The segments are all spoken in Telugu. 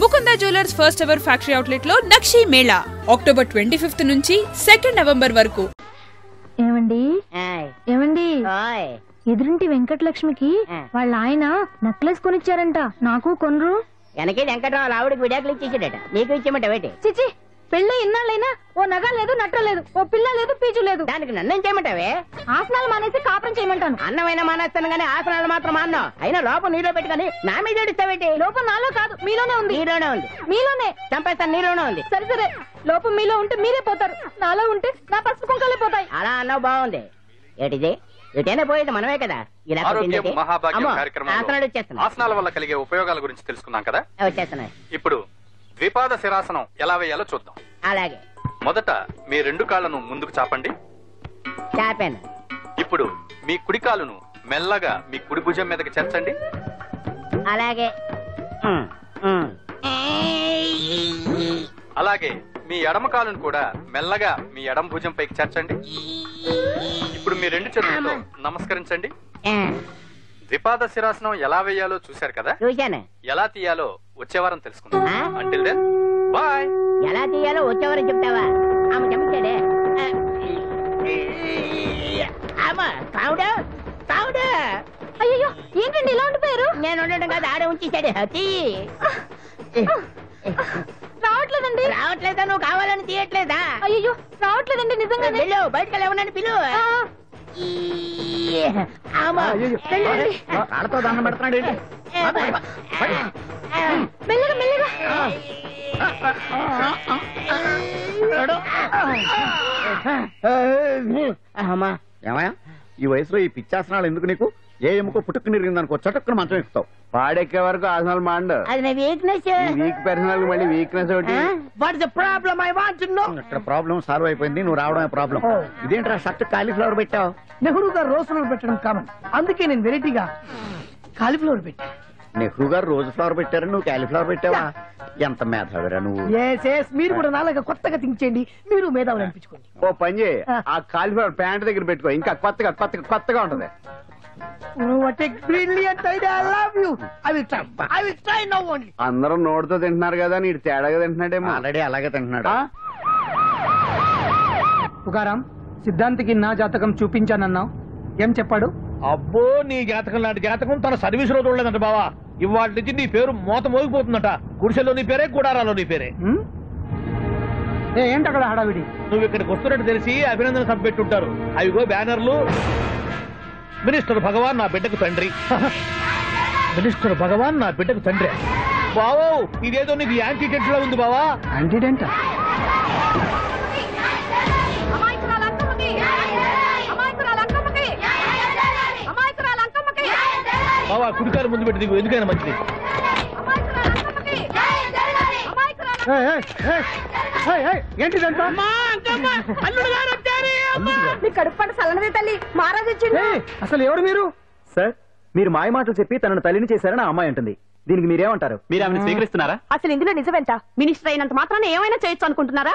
Mukunda jewellers first ever factory outlet లో నక్షి మేళా అక్టోబర్ 25 నుంచి 2 నవంబర్ వరకు. ఏమండి ఏమండి ఎదురింటి వెంకటలక్ష్మికి వాళ్ళ ఆయన నెక్లెస్ కొనిచ్చారంట, నాకు కొనరు. వెనకే వెంకటరావు ఆవిడకి విడాకులు ఇచ్చేసాడట, నీకు ఇచ్చేమంట వేటి? చిచి, పెళ్ళి ఇన్నాళ్ళైనా ఓ నగ లేదు, నట్ట లేదు, ఓ పిల్ల లేదు, పీచు లేదు. దానికి నన్నేం చేయమంటావే? ఆసనాలు మానేసి కాపురం చేయమంటాను. అన్నమైనా మానేస్తాను గానీ ఆసనాలు మాత్రం మాన్నా. అయినా లోపం నీలో పెట్టుకుని నా మీద ఏడుస్తావేటి? లోపం నాలో కాదు, మీలోనే ఉంది. నీలోనే ఉంది. మీలోనే చంపేస్తాను, నీలోనే ఉంది. సరే సరే, లోపం మీలో ఉంటే మీరే పోతారు, నాలో ఉంటే నా పసుపు కుంకాలే పోతాయి. అలా అన్నావు, బాగుంది. ఏటిది? ఎటైనా పోయేది మనమే కదా. ఇలా ఆసనాలు వచ్చేస్తున్నాయి. ఆసనాల వల్ల కలిగే ఉపయోగాల గురించి తెలుసుకున్నాం కదా, వచ్చేస్తున్నాయి. ఇప్పుడు ద్విపాద శిరాసనం ఎలా వేయాలో చూద్దాం. అలాగే. మొదట మీ 2 కాళ్లను ముందుకు చాపండి. చాపాను. ఇప్పుడు మీ కుడి కాలును మెల్లగా మీ కుడి భుజం మీదకి చేర్చండి. అలాగే. అలాగే మీ ఎడమ కాలును కూడా మెల్లగా మీ ఎడమ భుజం పైకి చేర్చండి. ఇప్పుడు మీ 2 చేతులతో నమస్కరించండి. ద్విపాద శిరాసనం ఎలా వేయాలో చూశారు కదా, చూశాను. ఎలా తీయాలో వచ్చే వారం తెలుసుకుందాం. Until then bye. ఎలా తీయాలో వచ్చేవారం చెప్తావా? ఆమె చెప్తాడే. అయ్యో, ఏంటండి ఇలా ఉండిపోయారు? నేను ఉండడం కాదు, ఆడే ఉంచేసాడే. రావట్లేదండి. రావట్లేదా? నువ్వు కావాలని తీయట్లేదా? అయ్యో, రావట్లేదండి నిజంగా. పిలు, బయటకు లేవనని పిలు. కాళ్ళతో దండం పెడుతున్నాడు. మెల్లగా మెల్లగా. ఏమయ్యా, ఈ వయసులో ఈ పిచ్చాసనాలు ఎందుకు నీకు? ఏ ఎముకో పుట్టుకు నిరిగిందనుకో చటుక్కున మంచం ఎక్కుతావు. పాడెక్కే వరకు ఆసనాలు మాండ. అది నా వీక్నెస్. వీక్ పర్సనల్ మళ్ళీ వీక్నెస్ ఒకటి. What is the problem? I want to know. ఇక్కడ ప్రాబ్లం సాల్వ్ అయిపోయింది, నువ్వు రావడమే ప్రాబ్లం. ఇదేంట్రా షర్ట్ కాలీఫ్లవర్ పెట్టావు? నెహ్రూ గారు రోజ్ ఫ్లవర్ పెట్టడం కామన్, అందుకే నేను వెరైటీగా కాలీఫ్లవర్ పెట్టా. నెహ్రూ గారు రోజు ఫ్లవర్ పెట్టారు, నువ్వు కాలీఫ్లవర్ పెట్టావా? ఎంత మేధావిరా నువ్వు. మీరు కూడా నాలాగా కొత్తగా థింక్ చేయండి, మీరు మేధావులు అనిపించుకోండి. ఓ పని చేయి, ఆ కాలీఫ్లవర్ ప్యాంట్ దగ్గర పెట్టుకో, ఇంకా కొత్తగా ఉంటది. అందరూ నోటితో తింటున్నారు కదా, నీడు తేడాగా తింటున్నాడేమో. ఆల్రెడీ అలాగే తింటున్నాడు. పుకారాం, సిద్ధాంతికి నా జాతకం చూపించానన్నావు, ఏం చెప్పాడు? అబ్బో, నీ జాతకం లాంటి జాతకం తన సర్వీస్ లో చూడలేదంట బావా. ఇవాళ నుంచి నీ పేరు మోత మోగిపోతుందట. గుడిసెలో నీ పేరే, గుడారాలో నీ పేరే. ఏంటి అక్కడ హడావిడి? నువ్వు ఇక్కడికి వస్తున్నట్టు తెలిసి అభినందన సభ పెట్టుంటారు. అవిగో బ్యానర్లు. మినిస్టర్ భగవాన్ నా బిడ్డకు తండ్రి. మినిస్టర్ భగవాన్ నా బిడ్డకు తండ్రి. బావో, ఇదేదో నీకు యాంటీడెంట్ లో ఉంది బావా. యాంటీడెంట్? బావా, కుడికారు ముందు పెట్టి దిగు, ఎందుకైనా మంచిది. ఏంటిదంతా? కడుపు పంట సల్లనదే తల్లి, మహారాజు వచ్చింది. అసలు ఎవరు మీరు? సార్, మీరు మాయ మాటలు చెప్పి తనను తల్లిని చేశారని ఆ అమ్మాయి అంటుంది. దీనికి మీరేమంటారు? మీరు ఆమెను స్వీకరిస్తున్నారా? అసలు ఇందులో నిజమేంట? మినిస్టర్ అయినంత మాత్రాన ఏమైనా చేయొచ్చు అనుకుంటున్నారా?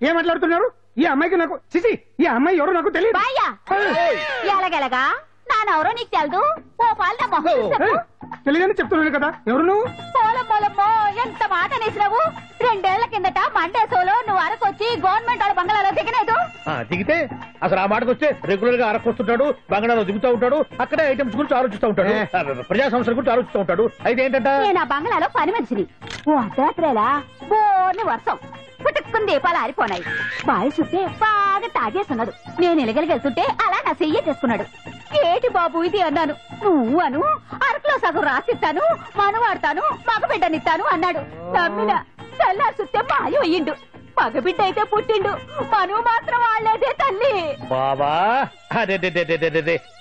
ఏం మాట్లాడుతున్నారు? ఈ అమ్మాయికి నాకు చిసి, ఈ అమ్మాయి ఎవరో నాకు తెలియదు. ఎలాగెలగా నానెవరో నీకు తెలదు. ఓ పాలమ్మ తెలియదని చెప్తున్నాను కదా, ఎవరు నువ్వు? పోలమ్మో, ఎంత మాట అనేసినావు. 2 ఏళ్ల కిందట మండేసోలో నువ్వు అరకొచ్చి గవర్నమెంట్ వాళ్ళ బంగాళాలో దిగలేదు. దిగితే అసలు ఆ మాటకు వస్తే రెగ్యులర్ గా అరకొస్తుంటాడు, బంగాళాలో దిగుతూ ఉంటాడు, అక్కడే ఐటమ్స్ గురించి ఆలోచిస్తూ ఉంటాడు, ప్రజా సంస్థల గురించి ఆలోచిస్తూ ఉంటాడు. అయితే ఏంటంటే నేను ఆ బంగాళాలో పని మనిషిని. ఓ అర్ధరాత్రేలా బోర్ని వర్షం పుట్టుకుని దీపాలు ఆరిపోనాయి. బాయ్ చుట్టే బాగా తాగేస్తున్నాడు. నేను ఎలగలిగెళ్తుంటే అలా నా చెయ్యి చేసుకున్నాడు. ఏటి బాబు ఇది అన్నాను. నువ్వు అను, అరకులో సగం రాసిస్తాను, మనవాడతాను, మగబిడ్డనిస్తాను అన్నాడు. నమ్మిన తెల్లారి చూస్తే మాయ అయ్యిండు. మగబిడ్డ అయితే పుట్టిండు, మనువు మాత్రం వాళ్ళేదే తల్లి. బాబా, అదే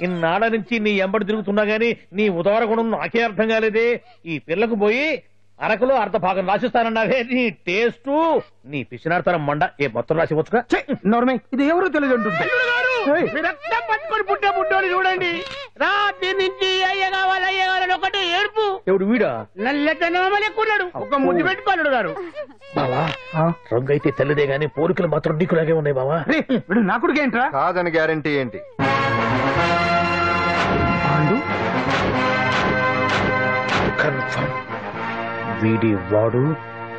ఇన్నాళ్ళ నుంచి నీ ఎంబడి తిరుగుతున్నా గానీ నీ ఉదార గుణం నాకే అర్థం కాలేదే. ఈ పిల్లకు పోయి అరకులో అర్ధ భాగం రాసిస్తానన్నావే, నీ టేస్టు నీ పిచ్చినాడతనం మండ. ఏ మొత్తం రాసి వచ్చుగా. ఇది ఎవరో తెలియదు అంటుంది. రక్తం పట్టుకొని పుట్టే పుట్టోని చూడండి. రాత్రి నుంచి అయ్య కావాలని ఒకటి ఏడుపు. ఎవడు వీడా? నల్లెక్కున్నాడు, ఒక ముద్దు పెట్టుకున్నాడు గారు. బావా, రంగు అయితే తెల్లదే గానీ పోలికలు మాత్రం నీకులాగే ఉన్నాయి బావా. నా కొడుకు ఏంట్రా? కాదని గ్యారంటీ ఏంటి? కన్ఫర్మ్ వీడి వాడు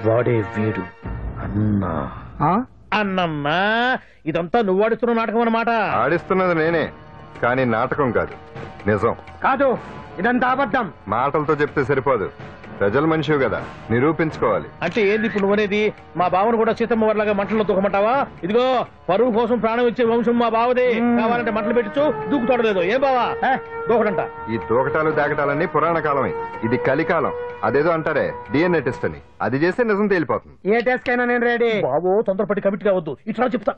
వాడే వీడు అన్నా అన్నమ్మా ఇదంతా నువ్వు ఆడుతున్న నాటకం అన్నమాట. ఆడిస్తున్నది నేనే, కానీ నాటకం కాదు, నిజం. కాదు, ఇదంతా అబద్ధం. మాటలతో చెప్తే సరిపోదు, ప్రజల మనిషివి కదా, నిరూపించుకోవాలి. అంటే ఏంది ఇప్పుడు నువ్వనేది? మా బావను కూడా సీతమ్మ వారిలాగా మంటల్లో దూకమంటావా? ఇదిగో పరువు కోసం ప్రాణం ఇచ్చే వంశం మా బావదే. కావాలంటే మంటలు పెట్టచ్చు, దూకుతాడలేదు. ఏం బావా దూకడంట? ఈ దూకటాలు దాకటాలన్నీ పురాణ కాలమే, ఇది కలికాలం. అదేదో అంటారే డిఎన్ఏ టెస్ట్ అని, అది చేస్తే నిజం తేలిపోతుంది. ఏ టెస్ట్ కైనా నేను రెడీ. బాబో తొందరపడి కమిట్ కావద్దు, ఇట్లా చెప్తా.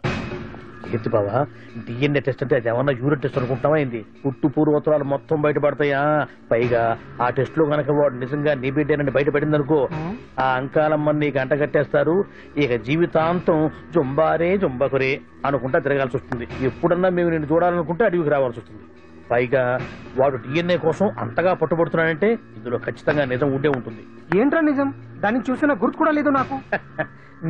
ఏంటి బావా డిఎన్ఏ టెస్ట్ అంటే? అది ఏమన్నా యూరిన్ టెస్ట్ అనుకుంటావా ఏంది? పుట్టు పూర్వోత్తరాలు మొత్తం బయటపడతాయా? పైగా ఆ టెస్ట్ లో గనక వాడు నిజంగా నీ బిడ్డేనని బయటపడింది అనుకో, ఆ అంకాలమ్మని నీకు అంట కట్టేస్తారు. ఇక జీవితాంతం జుంబారే జుంబకురే అనుకుంటా తిరగాల్సి వస్తుంది. ఎప్పుడన్నా మేము నిన్ను చూడాలనుకుంటే అడవికి రావాల్సి వస్తుంది. పైగా వాడు డిఎన్ఏ కోసం అంతగా పట్టుబడుతున్నాడంటే ఇందులో ఖచ్చితంగా నిజం ఉండే ఉంటుంది. ఏంట్రా నిజం? దాన్ని చూసిన గుర్తు కూడా లేదు నాకు.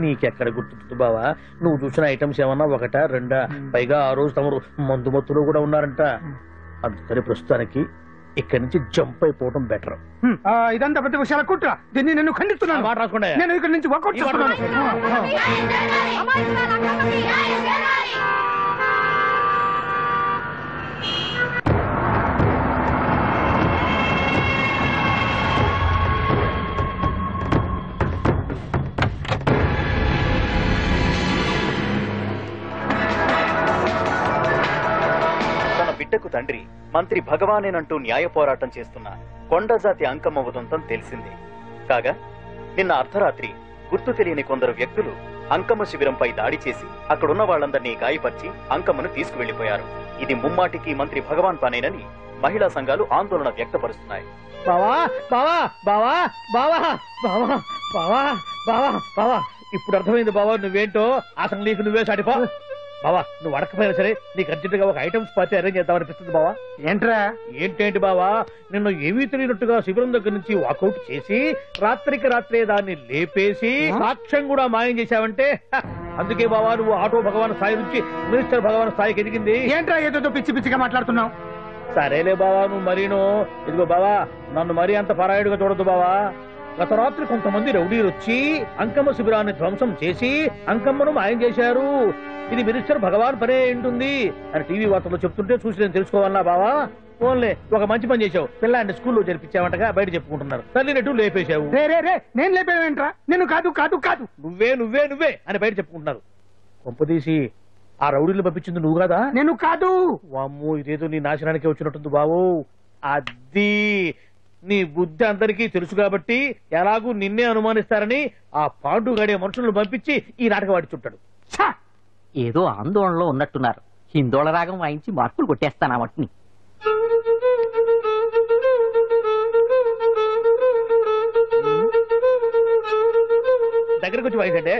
నీకెక్కడ గుర్తుంది బావా? నువ్వు చూసిన ఐటమ్స్ ఏమన్నా ఒకటా రెండా? పైగా ఆ రోజు తమరు మందు మత్తులో కూడా ఉన్నారంట. అందుకని ప్రస్తుతానికి ఇక్కడి నుంచి జంప్ అయిపోవడం బెటర్. ఇదంతా పెద్ద విషయాల కుట్ర. దీన్ని నేను ఖండిస్తున్నాను. మాట రాసుకోండి. నేను ఇక్కడి నుంచి వర్కౌట్ చేస్తున్నాను. బిడ్డకు తండ్రి మంత్రి భగవానేనంటూ న్యాయ పోరాటం చేస్తున్న కొండజాతి అంకమ్మ ఉదంతం తెలిసింది. కాగా నిన్న అర్ధరాత్రి గుర్తు తెలియని కొందరు వ్యక్తులు అంకమ్మ శిబిరంపై దాడి చేసి అక్కడున్న వాళ్లందరినీ గాయపరిచి అంకమ్మను తీసుకువెళ్లిపోయారు. ఇది ముమ్మాటికి మంత్రి భగవాన్ పనేనని మహిళా సంఘాలు ఆందోళన వ్యక్తపరుస్తున్నాయి. బావా బావా బావా బావా బావా బావా బావా బావా ఇప్పుడు అర్థమైంది బావా నువ్వేంటో. అసలు నీకు నువ్వే సాటిపా బావా. నువ్వు అడకపోయినా సరే నీకు అర్జెంటుగా ఒక ఐటమ్స్ పార్టీ అరేంజ్ చేద్దామనిపిస్తుంది బావా. ఏంట్రా? ఏంటేంటి బావా, నిన్ను ఏమీ తెలియనట్టుగా శిబిరం దగ్గర నుంచి వాకౌట్ చేసి రాత్రికి రాత్రే దాన్ని లేపేసి సాక్ష్యం కూడా మాయం చేశావంటే అందుకే బావా నువ్వు ఆటో భగవాన్ స్థాయి నుంచి మినిస్టర్ భగవాన్ స్థాయికి ఎదిగింది. ఏంట్రా ఏదో పిచ్చి పిచ్చిగా మాట్లాడుతున్నావు? సరేలే బావా నువ్వు మరీను. ఇదిగో బావా నన్ను మరీ అంత పరాయుడుగా చూడద్దు బావా. గత రాత్రి కొంతమంది రౌడీలు వచ్చి అంకమ్మ శిబిరాన్ని ధ్వంసం చేసి అంకమ్మను మాయం చేశారు. ఇది మినిస్టర్ భగవాన్ పనే ఉంటుంది అని టీవీ వార్తల్లో చెప్తుంటే చూసి నేను తెలుసుకోవాలా బావా. ఓన్లే ఒక మంచి పని చేశావు, పిల్లాన్ని స్కూల్లో జరిపించావంటగా బయట చెప్పుకుంటున్నారు. తల్లినట్టు లేపేశావు. నేను లేపేవేంట్రా? నేను కాదు కాదు కాదు నువ్వే నువ్వే నువ్వే అని బయట చెప్పుకుంటున్నారు. కొంపదీసి ఆ రౌడీలు పంపించింది నువ్వు కాదా? నేను కాదు. వామ్మో ఇదేదో నీ నాశనానికి వచ్చినట్టుంది బావు. అది నీ బుద్ధి అందరికీ తెలుసు కాబట్టి ఎలాగూ నిన్నే అనుమానిస్తారని ఆ పాండు గడే మనుషులను పంపించి ఈ నాటకం ఆడిచుంటాడు. ఏదో ఆందోళనలో ఉన్నట్టున్నారు. హిందోళ రాగం వాయించి మార్కులు కొట్టేస్తాను ఆ మట్టిని. దగ్గరకు వచ్చి వాయించండి.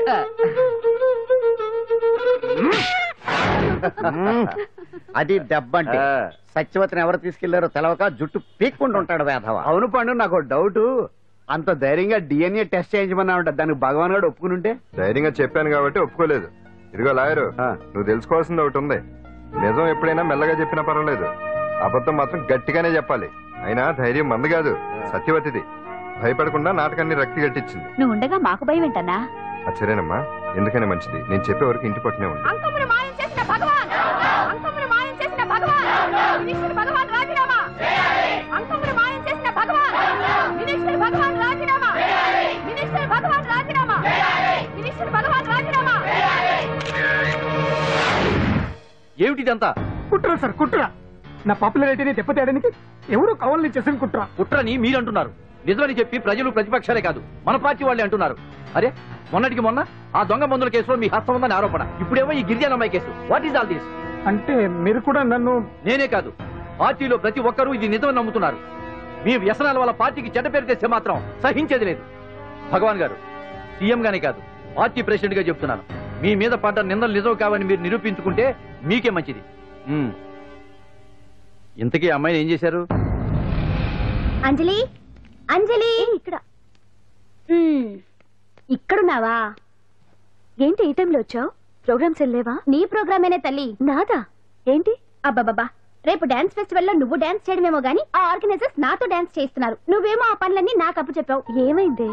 అది దెబ్బంటే. సత్యవతిని ఎవరు తీసుకెళ్లారో తెలవక జుట్టు పీక్కుంటూ ఉంటాడు వేధవ. అవును పండు, నాకు డౌట్. అంత ధైర్యంగా డిఎన్ఏ టెస్ట్ చేయించమన్నా ఉంటా, దానికి భగవాన్ గారు ఒప్పుకుని ఉంటే. ధైర్యంగా చెప్పాను కాబట్టి ఒప్పుకోలేదు. ఇదిగో లాయరు, నువ్వు తెలుసుకోవాల్సింది ఒకటి ఉంది. నిజం ఎప్పుడైనా మెల్లగా చెప్పినా పర్వాలేదు, అబద్ధం మాత్రం గట్టిగానే చెప్పాలి. అయినా ధైర్యం మంది కాదు, సత్యవతిది. భయపడకుండా నాటకాన్ని రక్తి గట్టించింది. నువ్వు ఉండగా మాకు భయం ఏంటన్నా? సరేనమ్మా, ఎందుకనే మంచిది. నేను చెప్పే వరకు ఇంటి పట్టునే ఉంది. అంకమ్మను మాయం చేసిన భగవాన్, అంకమ్మను మాయం చేసిన భగవాన్, మినిస్టర్ భగవాన్ రాజీనామా. అంకమ్మను మాయం చేసిన భగవాన్, మినిస్టర్ భగవాన్ రాజీనామా. మినిస్టర్ భగవాన్ రాజీనామా. మినిస్టర్ భగవాన్ రాజీనామా. ఏమిటిదంతా? కుట్ర సార్, కుట్ర. నా పాపులారిటీని దెబ్బతేయడానికి ఎవరు కావాలని చేసిన కుట్ర. కుట్రని మీరంటున్నారు. నిజమని చెప్పి ప్రజలు ప్రతిపక్షాలే కాదు మన పార్టీ వాళ్ళే అంటున్నారు. అరే మొన్నటికి మొన్న ఆ దొంగ మందుల కేసులో మీ హస్తం ఉందని ఆరోపణ, ఇప్పుడేమో ఈ గిరిజన అమ్మాయి case. What is all this? అంటే మీరు కూడా నన్ను... నేనే కాదు, పార్టీలో ప్రతి ఒక్కరూ ఇది నిజమని నమ్ముతున్నారు. మీ వ్యసనాల వల్ల పార్టీకి చెడ్డ పేరు తెస్తే మాత్రం సహించేది లేదు. భగవాన్ గారు, సీఎం గానే కాదు పార్టీ ప్రెసిడెంట్ గా చెప్తున్నాను, మీ మీద పడ్డ నిందలు నిజం కావని మీరు నిరూపించుకుంటే మీకే మంచిది. ఇంతకీ అమ్మాయిని ఏం చేశారు? అంజలి, అంజలి, ఇక్కడ ఇక్కడున్నావా? ఏంటి ఈ టైంలో వచ్చావు? ప్రోగ్రామ్స్ వెళ్ళేవా? నీ ప్రోగ్రామేనే తల్లి. నాదా? ఏంటి? అబ్బాబాబా, రేపు డాన్స్ ఫెస్టివల్ లో నువ్వు డాన్స్ చేయడమేమో గానీ ఆ ఆర్గనైజర్స్ నాతో డాన్స్ చేస్తున్నారు. నువ్వేమో ఆ పనులన్నీ నాకు అప్పు చెప్పావు. ఏమైంది?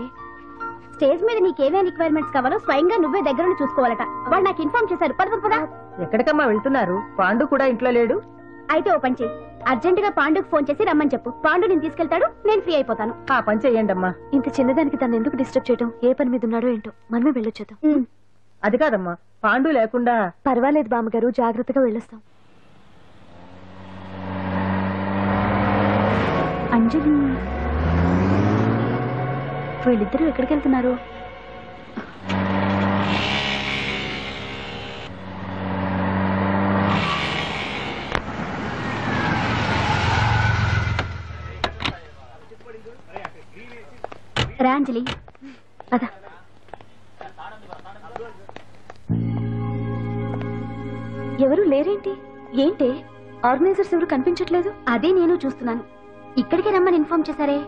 స్టేజ్ మీద నీకేమేం రిక్వైర్మెంట్స్ కావాలో స్వయంగా నువ్వే దగ్గర చూసుకోవాలట. వాళ్ళు నాకు ఇన్ఫార్మ్ చేశారు. పద. ఎక్కడికమ్మా వెళ్తున్నారు? పాండు కూడా ఇంట్లో లేడు. అయితే ఓ పని చేయి, అర్జెంట్ గా పాండుకు ఫోన్ చేసి రమ్మని చెప్పు. పాండు నేను తీసుకెళ్తాడు, నేను ఫ్రీ అయిపోతాను. ఆ పని చెయ్యండి అమ్మా. ఇంత చిన్నదానికి తను ఎందుకు డిస్టర్బ్ చేయడం? ఏ పని మీద ఉన్నాడో ఏంటో, మనమే వెళ్ళొచ్చేద్దాం. అది కాదమ్మా, పాండు లేకుండా. పర్వాలేదు బామ్మగారు, జాగ్రత్తగా వెళ్ళొస్తాం. అంజలి, వీళ్ళిద్దరూ ఎక్కడికి వెళ్తున్నారు? రా అంజలి, పద. ఎవరు లేరేంటి? ఏంటి ఆర్గనైజర్స్ ఎవరు కనిపించట్లేదు? అదే నేను చూస్తున్నాను. ఇక్కడికే రమ్మని ఇన్ఫార్మ్ చేశారే.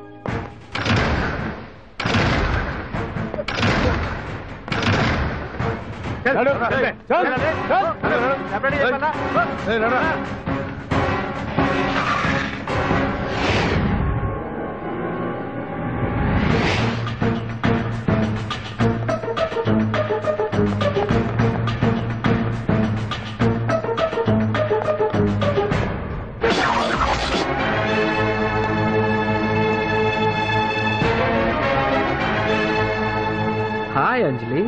హాయ్ అంజలి,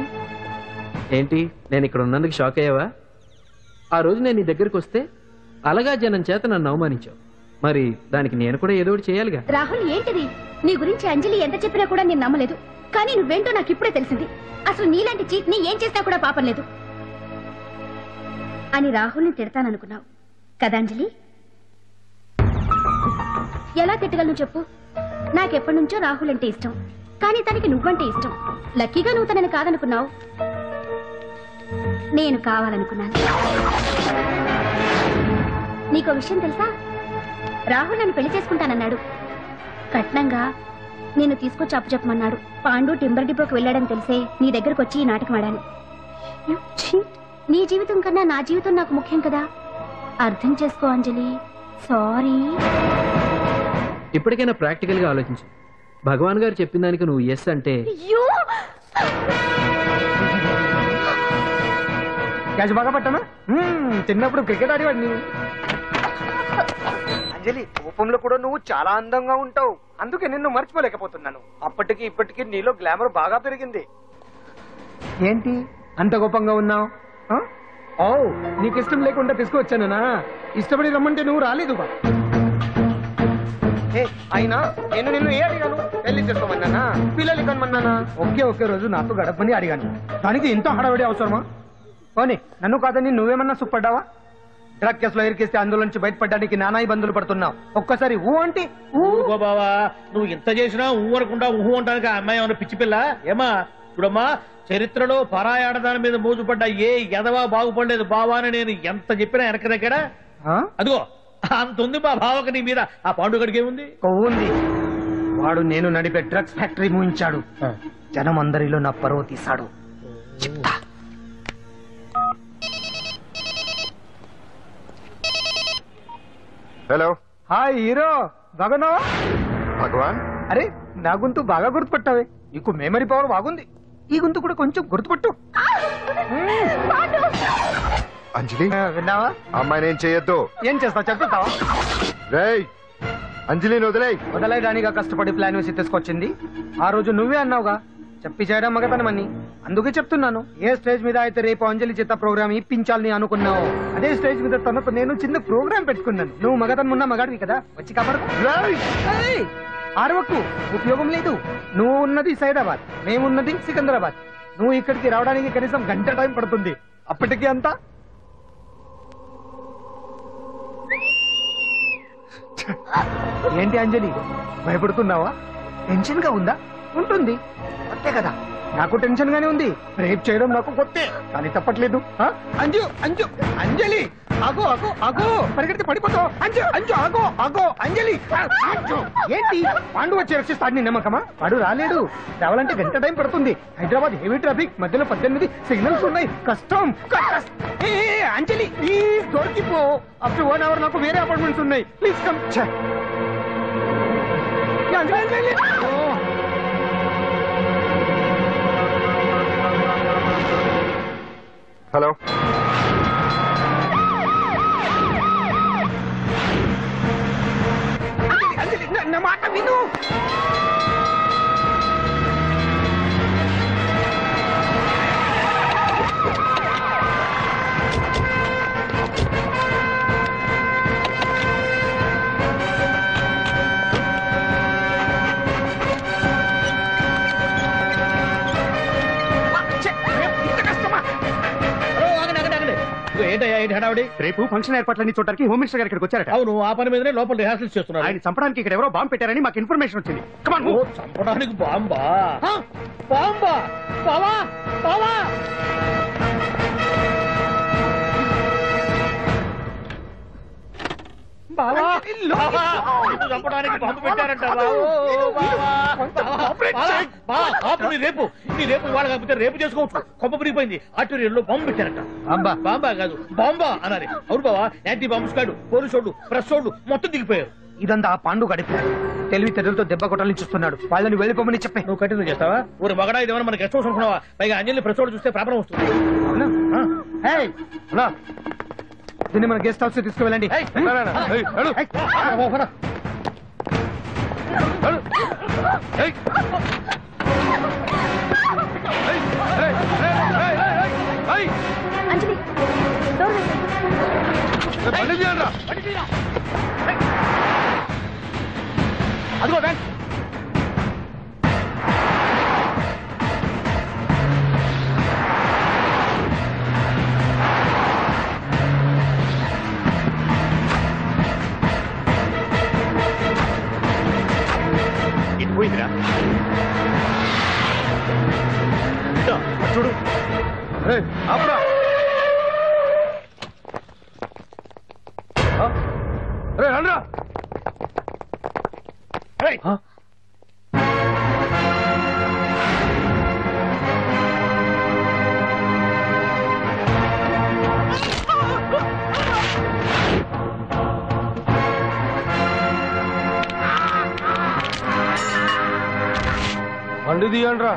ఏంటి నేను ఇక్కడ ఉన్నందుకు షాక్ అయ్యావా? ఆ రోజు నేను నీ దగ్గరికి వస్తే అలగా జనం చేత నన్ను అవమానించావు. మరి దానికి నేను కూడా ఏదో ఒకటి చేయాలిగా. రాహుల్, ఏంటిది? నీ గురించి అంజలి ఎంత చెప్పినా కూడా నేను నమ్మలేదు. కానీ నువ్వేంటో నాకు ఇప్పుడే తెలిసింది. అసలు నీలాంటి చీట్ ని ఏం చేసినా కూడా పాపం లేదు అని రాహుల్ని తిడతాననుకున్నావు కదా అంజలి? ఎలా తిట్టగలను చెప్పు? నాకెప్పటి నుంచో రాహుల్ అంటే ఇష్టం, కానీ తనకి నువ్వంటే ఇష్టం. లక్కీగా నువ్వు తనని కాదనుకున్నావు, నేను కావాలనుకున్నాను. నీకో విషయం తెలుసా? రాహుల్ నన్ను పెళ్లి చేసుకుంటానన్నాడు. కట్నంగా నేను తీసుకొచ్చి అప్పు చెప్పమన్నాడు. పాండు టింబర్ డిపోకి వెళ్ళాడని తెలిసే నీ దగ్గరకు వచ్చి ఈ నాటకం ఆడాను. నీ జీవితం కన్నా నా జీవితం నాకు ముఖ్యం కదా, అర్థం చేసుకో అంజలి. సారీ. ఇప్పటికైనా ప్రాక్టికల్ గా ఆలోచించు. భగవాన్ గారు చెప్పిన దానికి నువ్వు ఎస్ అంటే క్యాచ్ బాగా పట్టానా? చిన్నప్పుడు క్రికెట్ ఆడేవాడిని. అంజలి, కోపంలో కూడా నువ్వు చాలా అందంగా ఉంటావు. అందుకే నిన్ను మర్చిపోలేకపోతున్నాను. అప్పటికి ఇప్పటికి నీలో గ్లామర్ బాగా పెరిగింది. ఏంటి అంత గొప్పంగా ఉన్నావు? ఓ, నీకు ఇష్టం లేకుండా తీసుకువచ్చానా? ఇష్టపడి రమ్మంటే నువ్వు రాలేదుగా. అయినా నేను నిన్ను ఏ అడిగాను? పెళ్లి చేసుకోమన్నానా, పిల్లలు కనమన్నానా? ఒకే రోజు నాతో గడపని అడిగాను. దానికి ఇంత హడావిడి అవసరమా? పోనీ నన్ను కాదని నువ్వేమన్నా సుప్పడ్డావా? డ్రగ్ కేసులో ఇరికిస్తే అందులో నుంచి బయటపడడానికి నానా ఇబ్బందులు పడుతున్నావు. ఒక్కసారి ఊ అంటే ఊరుకో బావా, నువ్వు ఇంత చేసినా ఊరకుండా ఊహు అంటానికి ఆ అమ్మాయి ఏమన్నా పిచ్చి పిల్ల? ఏమా చూడమ్మా, చరిత్రలో పరాయాడదాని మీద మోజుపడ్డ ఏ ఎదవా బాగుపడలేదు బావా అని నేను ఎంత చెప్పినా వెనక దగ్గర. అదిగో అంత ఉంది మా బావకు నీ మీద. ఆ పాండుగడికి ఏముంది? కొవ్వుంది. వాడు నేను నడిపే డ్రగ్స్ ఫ్యాక్టరీ మూయించాడు. జనం అందరిలో నా పరువు తీశాడు. చెప్తా. హలో, హాయ్ హీరో, బాగున్నావా? భగవాన్. అరే, నా గొంతు బాగా గుర్తుపట్టావే. నీకు మెమరీ పవర్ బాగుంది. ఈ గొంతు కూడా కొంచెం గుర్తుపట్టు. అంజలి, విన్నావా? అమ్మాయి నేను చేయొద్దు. ఏం చేస్తావు చెప్తావా? రేయ్, అంజలిని వదలైదానిగా కష్టపడి ప్లాన్ వేసి తీసుకొచ్చింది. ఆ రోజు నువ్వే అన్నావుగా చెప్పి చేయడం మగతనమని. అందుకే చెప్తున్నాను. ఏ స్టేజ్ మీద అయితే రేపు అంజలి చేత ప్రోగ్రామ్ ఇప్పించాలని అనుకున్నావు, అదే స్టేజ్ మీద తనకు నేను చిన్న ప్రోగ్రామ్ పెట్టుకున్నాను. నువ్వు మగతనం ఉన్న మగాడివి కదా, వచ్చి కాపాడు. ఆరవకు, ఉపయోగం లేదు. నువ్వు ఉన్నది సైదాబాద్, మేమున్నది సికింద్రాబాద్. నువ్వు ఇక్కడికి రావడానికి కనీసం గంట టైం పడుతుంది. అప్పటికి అంతా ఏంటి అంజలి, భయపడుతున్నావా? టెన్షన్ గా ఉందా? ఉంటుంది అంతే కదా. నాకు టెన్షన్ గానే ఉంది. రేప్ చేయడం నాకు కొత్తే, కానీ తప్పట్లేదు. అంజు అంజు అంజలి, ఆగో ఆగో ఆగో, పరిగెడితే పడిపోతావు. అంజు అంజు ఆగో ఆగో అంజలి. ఏంటి పాండు వచ్చి రక్షిస్తాడు నీ నమ్మకమా? వాడు రాలేడు. రావాలంటే గంట టైం పడుతుంది. హైదరాబాద్ హెవీ ట్రాఫిక్, మధ్యలో 18 సిగ్నల్స్ ఉన్నాయి. కష్టం. అంజలి ప్లీజ్ దొరికిపో. ఆఫ్టర్ 1 hour నాకు వేరే అపార్ట్మెంట్స్ ఉన్నాయి. Please come. హలో నా మాట విను. ఏంటి హడావుడి? రేపు ఫంక్షన్ ఏర్పాట్లన్నీ చూడడానికి హోమ్ మినిస్టర్ గారు ఇక్కడికి వచ్చారట. అవును, ఆ పని మీదనే లోపల రిహార్సల్స్ చేస్తున్నారు. ఆయన చంపడానికి ఇక్కడ ఎవరో బాంబు పెట్టారని మాకు ఇన్ఫర్మేషన్ వచ్చింది. చంపడానికి బాంబా? బాంబా? బావా బావా చంపడానికి బాంబు పెట్టారంట. రేపు ఇవాళ కాకపోతే రేపు చేసుకోవచ్చు. కొప్ప పిరిగిపోయింది. ఆర్టీరియల్లో బాంబు పెట్టారంట. బాంబా కాదు, బాంబా అనాలి. అవును బావా, యాంటీ బాంబు స్క్వాడ్, పోలీసు వాళ్ళు, ప్రెస్ వాళ్ళు మొత్తం దిగిపోయారు. ఇదంతా ఆ పాండు గడిపి తెలివి తెరులతో దెబ్బ కొట్టాలని చూస్తున్నాడు. వాళ్ళని వెళ్ళిపోమని చెప్పే. నువ్వు కంటిన్యూ చేస్తావా? ఊరు మగడా ఇదేమన్నా మనకి గెస్ట్ హౌస్ అనుకున్నావా? పైగా అంజలి ప్రెస్ వాళ్ళు చూస్తే ప్రాబ్లం వస్తుంది. దీన్ని మన గెస్ట్ హౌస్ తీసుకువెళ్ళండి. అంజలి అదిగో బ్యాంక్. ఇది పోయిందిరా. చూడు ఆపురా. రండ్రా. బండి తీయండిరా.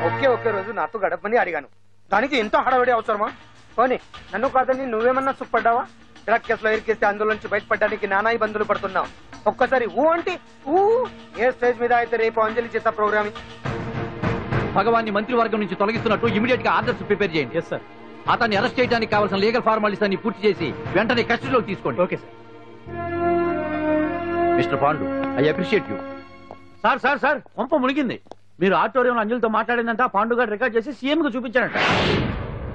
ఒకే రోజు నాతో గడపని అడిగాను. దానికి ఎంతో హడావిడి అవసరమా? పోనీ నన్ను కాదని నువ్వేమన్నా సుఖపడ్డావా? డ్రగ్ కేసులో ఇరికేస్తే అందులో నుంచి బయటపడడానికి నానా ఇబ్బందులు పడుతున్నావు. ఒక్కసారి ఊ అంటే ఊ. ఏ స్టేజ్ మీద అయితే రేపు అంజలి చేత ప్రోగ్రామింగ్. భగవాన్ని మంత్రివర్గం నుంచి తొలగిస్తున్నట్టు ఇమీడియట్ గా ఆర్డర్స్ ప్రిపేర్ చేయండి. Yes sir. అతన్ని అరెస్ట్ చేయడానికి కావాల్సిన లీగల్ ఫార్మాలిటీస్ అన్ని పూర్తి చేసి వెంటనే కస్టడీలోకి తీసుకోండి. Okay sir. Mister Pandu, I appreciate you. Sir sir sir పంప మునిగింది. మీరు ఆడిటోరియంలో అంజలితో మాట్లాడిందంట పాండు గారు రికార్డ్ చేసి సీఎం కు చూపించారంట.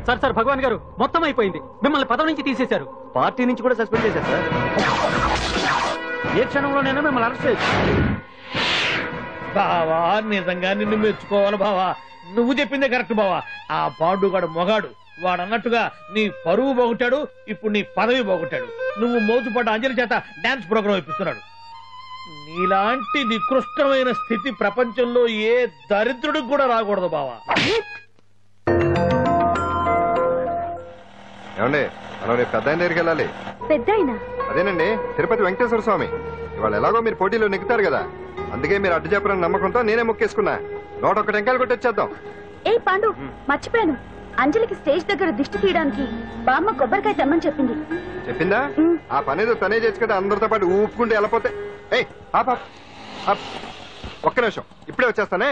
సార్ సార్ భగవాన్ గారు మొత్తం అయిపోయింది. మిమ్మల్ని పదవి నుంచి తీసేశారు. పార్టీ నుంచి కూడా సస్పెండ్ చేశారు సార్. ఏ క్షణంలోనైనా మిమ్మల్ని అరెస్ట్ చేయొచ్చు. బావా నిజంగా నిన్ను మెచ్చుకోవాలి బావా. నువ్వు చెప్పిందే కరెక్ట్ బావా. ఆ పాండుగాడు మొగాడు. వాడన్నట్టుగా నీ పరువు పోగొట్టాడు, ఇప్పుడు నీ పదవి పోగొట్టాడు. నువ్వు మోజుపడ్డ అంజలి చేత డాన్స్ ప్రోగ్రాం ఇప్పిస్తున్నాడు. నీలాంటి నికృష్టమైన స్థితి ప్రపంచంలో ఏ దరిద్రుడికి కూడా రాకూడదు బావా. ఏమండి, మనం రేపు పెద్ద ఆయన దగ్గరికి వెళ్ళాలి. పెద్దాయనా? అదేనండి, తిరుపతి వెంకటేశ్వర స్వామి. ఇవాళ ఎలాగో మీరు పోటీలో నెగ్గుతారు కదా, అందుకే మీరు అడ్డు చెప్పరని నమ్మకంతో నేనే మొక్కేసుకున్నా. 101 టెంకాయలు కొట్టొచ్చేద్దాం. ఏ పాండు, మర్చిపోయాను. అంజలికి స్టేజ్ దగ్గర దిష్టి తీయడానికి బామ్మ కొబ్బరికాయ తెమ్మని చెప్పింది. చెప్పిందా? ఆ పనేదో తనే చేసి కదా అందరితో పాటు ఊపుకుంటూ వెళ్ళిపోతే. ఒక్క నిమిషం, ఇప్పుడే వచ్చేస్తానే.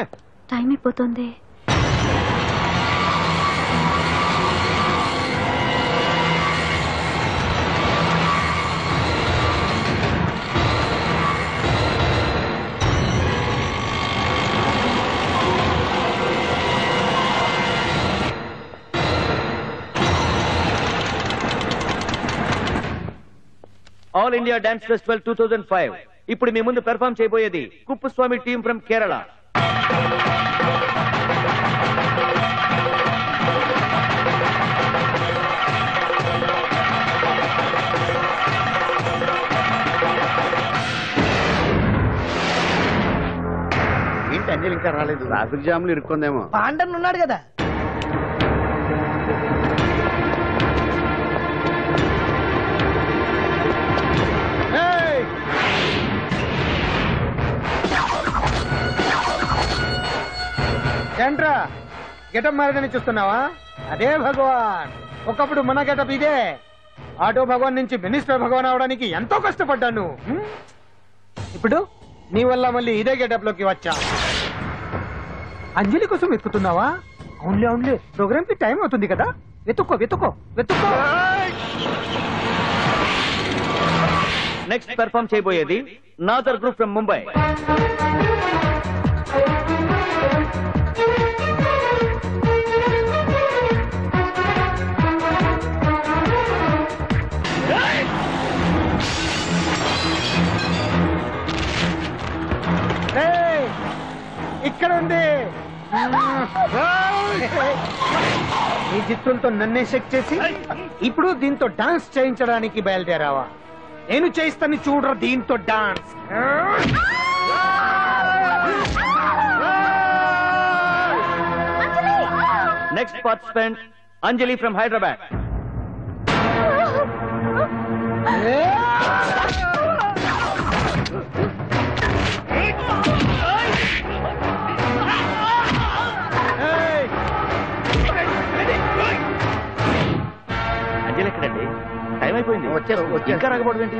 టైం అయిపోతుంది. All India dance festival 2005. ఇప్పుడు మీ ముందు పెర్ఫార్మ్ చేయబోయేది కుప్పుస్వామి టీం ఫ్రమ్ కేరళ. ఏంటి అంజలి ఇంకా రాలేదు? ట్రాఫిక్ జామ్ లో ఇరుక్కుందేమో. పాండన్ ఉన్నాడు కదా. ఏంట్రా గెటప్ మారదని చూస్తున్నావా? అదే భగవాన్. ఒకప్పుడు మన గెటప్ ఇదే. ఆటో భగవాన్ నుంచి మినిస్టర్ భగవాన్ అవడానికి ఎంతో కష్టపడ్డాను. ఇప్పుడు నీ వల్ల మళ్ళీ ఇదే గెటప్ లోకి వచ్చా. అంజలి కోసం వెతుకుతున్నావా? అవునులే అవునులే, ప్రోగ్రామ్ కి టైం అవుతుంది కదా. వెతుక్కో వెతుక్కో వెతుక్కో. నెక్స్ట్ పెర్ఫామ్ చేయబోయేది నాదర్ గ్రూప్ ఫ్రమ్ ముంబై. ఇక్కడ ఉంది. ఈ చిత్రంతో నన్నే చెక్ చేసి ఇప్పుడు దీంతో డాన్స్ చేయించడానికి బయలుదేరావా? నేను చేయిస్తాను చూడరా దీంతో dance. Next participant Anjali from Hyderabad. Anjali ఎక్కడండి? టైం అయిపోయింది. ఇంకా రాకపోవడం ఏంటి?